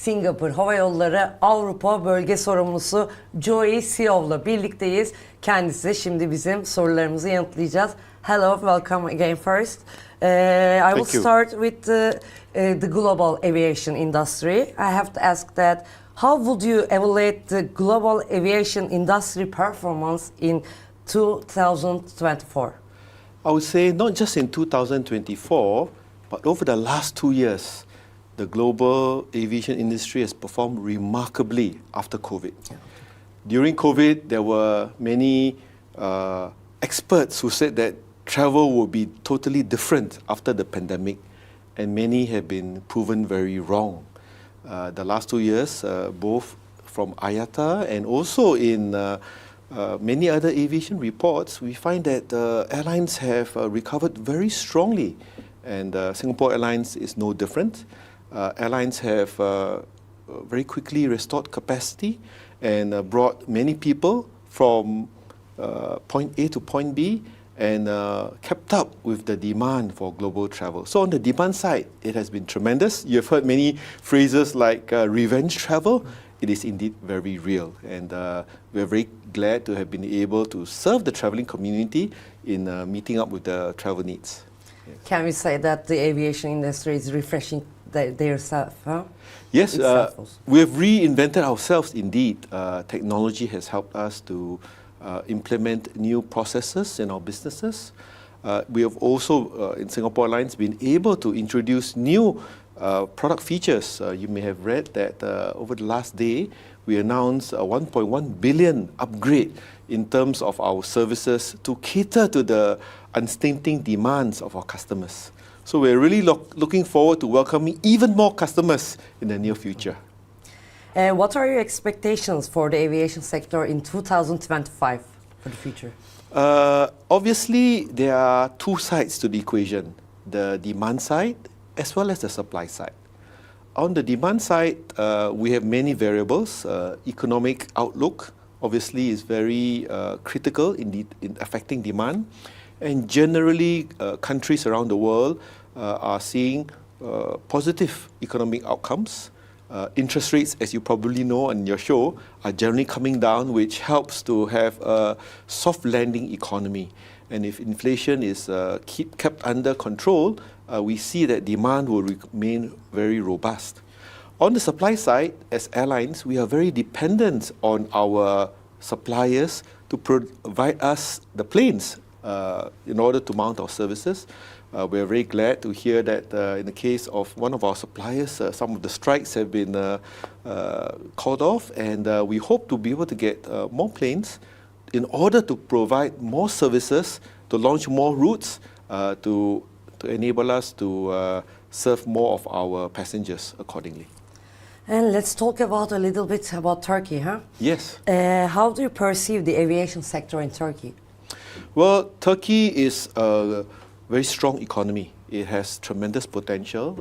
Singapur Havayolları Avrupa Bölge sorumlusu Joey Seow'la birlikteyiz. Kendisi şimdi bizim sorularımızı yanıtlayacağız. Hello, welcome again first. I will start with the global aviation industry. I have to ask that how would you evaluate the global aviation industry performance in 2024? I would say not just in 2024, but over the last 2 years, the global aviation industry has performed remarkably after COVID. Yeah. During COVID, there were many experts who said that travel will be totally different after the pandemic, and many have been proven very wrong. The last 2 years, both from IATA and also in many other aviation reports, we find that airlines have recovered very strongly, and Singapore Airlines is no different. Airlines have very quickly restored capacity and brought many people from point A to point B and kept up with the demand for global travel. So on the demand side, it has been tremendous. You've heard many phrases like revenge travel. It is indeed very real, and we're very glad to have been able to serve the traveling community in meeting up with the travel needs. Yes. Can we say that the aviation industry is refreshing themselves? Huh? Yes, we have reinvented ourselves indeed. Technology has helped us to implement new processes in our businesses. We have also, in Singapore Airlines, been able to introduce new product features. You may have read that over the last day, we announced a 1.1 billion upgrade in terms of our services to cater to the unstinting demands of our customers. So we're really looking forward to welcoming even more customers in the near future. What are your expectations for the aviation sector in 2025 for the future? Obviously, there are two sides to the equation, the demand side as well as the supply side. On the demand side, we have many variables. Economic outlook obviously is very critical in affecting demand. And generally, countries around the world are seeing positive economic outcomes. Interest rates, as you probably know on your show, are generally coming down, which helps to have a soft landing economy. And if inflation is kept under control, we see that demand will remain very robust. On the supply side, as airlines, we are very dependent on our suppliers to provide us the planes in order to mount our services. We are very glad to hear that in the case of one of our suppliers, some of the strikes have been called off, and we hope to be able to get more planes in order to provide more services, to launch more routes, to enable us to serve more of our passengers accordingly. And let's talk about a little bit about Turkey, huh? Yes. How do you perceive the aviation sector in Turkey? Well, Turkey is a very strong economy. It has tremendous potential,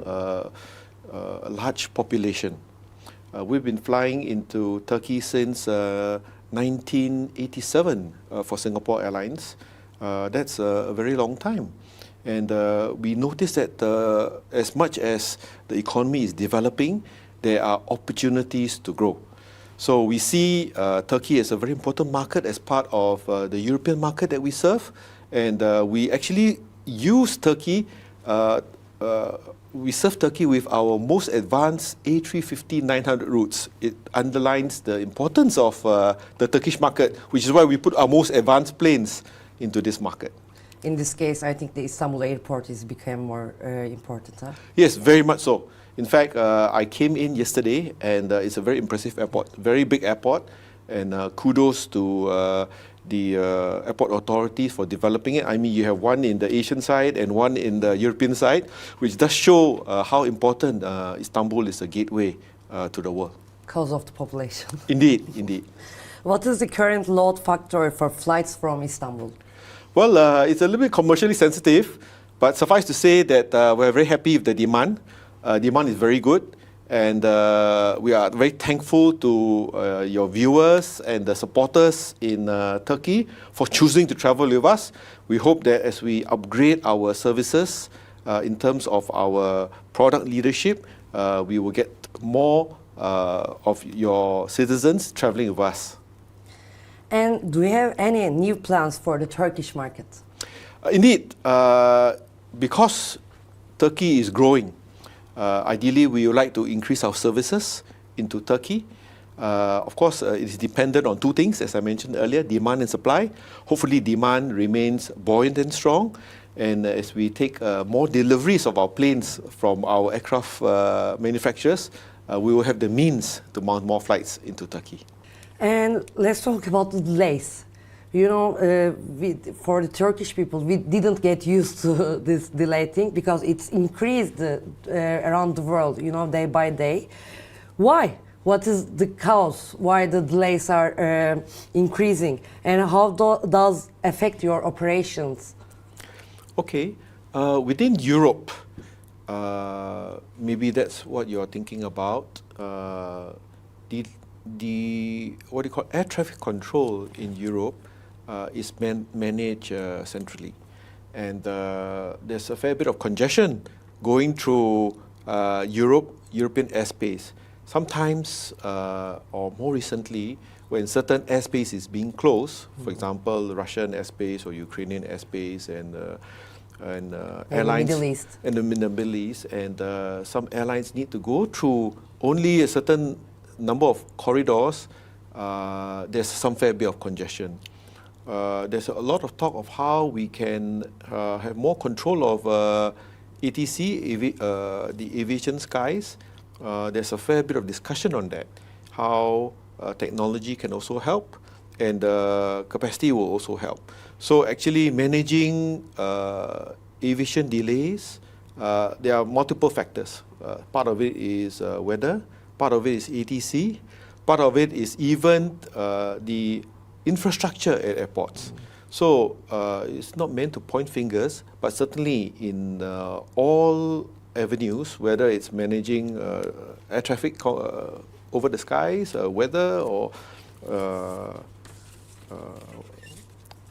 a large population. We've been flying into Turkey since 1987 for Singapore Airlines. That's a very long time. And we noticed that as much as the economy is developing, there are opportunities to grow. So we see Turkey as a very important market as part of the European market that we serve. And we actually use Turkey, we serve Turkey with our most advanced A350-900 routes. It underlines the importance of the Turkish market, which is why we put our most advanced planes into this market. In this case, I think the Istanbul airport is become more important, huh? Yes, very much so. In fact, I came in yesterday, and it's a very impressive airport, very big airport, and kudos to the airport authorities for developing it. I mean, you have one in the Asian side and one in the European side, which does show how important Istanbul is a gateway to the world. Because of the population. Indeed, indeed. What is the current load factor for flights from Istanbul? Well, it's a little bit commercially sensitive, but suffice to say that we're very happy with the demand. Demand is very good, and we are very thankful to your viewers and the supporters in Turkey for choosing to travel with us. We hope that as we upgrade our services in terms of our product leadership, we will get more of your citizens traveling with us. And do you have any new plans for the Turkish market? Indeed, because Turkey is growing, ideally we would like to increase our services into Turkey. Of course, it is dependent on two things, as I mentioned earlier, demand and supply. Hopefully demand remains buoyant and strong, and as we take more deliveries of our planes from our aircraft manufacturers, we will have the means to mount more flights into Turkey. And let's talk about the delays. You know, for the Turkish people, we didn't get used to this delay thing because it's increased around the world, you know, day by day. Why? What is the cause? Why the delays are increasing? And how does affect your operations? Okay, within Europe, maybe that's what you're thinking about. The what do you call air traffic control in Europe is managed centrally, and there's a fair bit of congestion going through European airspace. Sometimes, or more recently, when certain airspace is being closed, for example, Russian airspace or Ukrainian airspace, and airlines in the Middle East, and some airlines need to go through only a certain number of corridors. There's some fair bit of congestion. There's a lot of talk of how we can have more control of ATC, the aviation skies. There's a fair bit of discussion on that, how technology can also help, and capacity will also help. So actually managing aviation delays, there are multiple factors. Part of it is weather, part of it is ATC, part of it is even the infrastructure at airports. So it's not meant to point fingers, but certainly in all avenues, whether it's managing air traffic over the skies, weather, or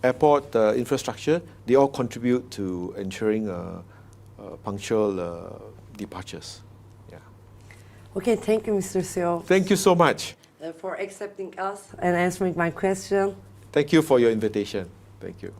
airport infrastructure, they all contribute to ensuring punctual departures. Yeah. Okay, thank you, Mr. Seo, Thank you so much. for accepting us and answering my question. Thank you for your invitation. Thank you.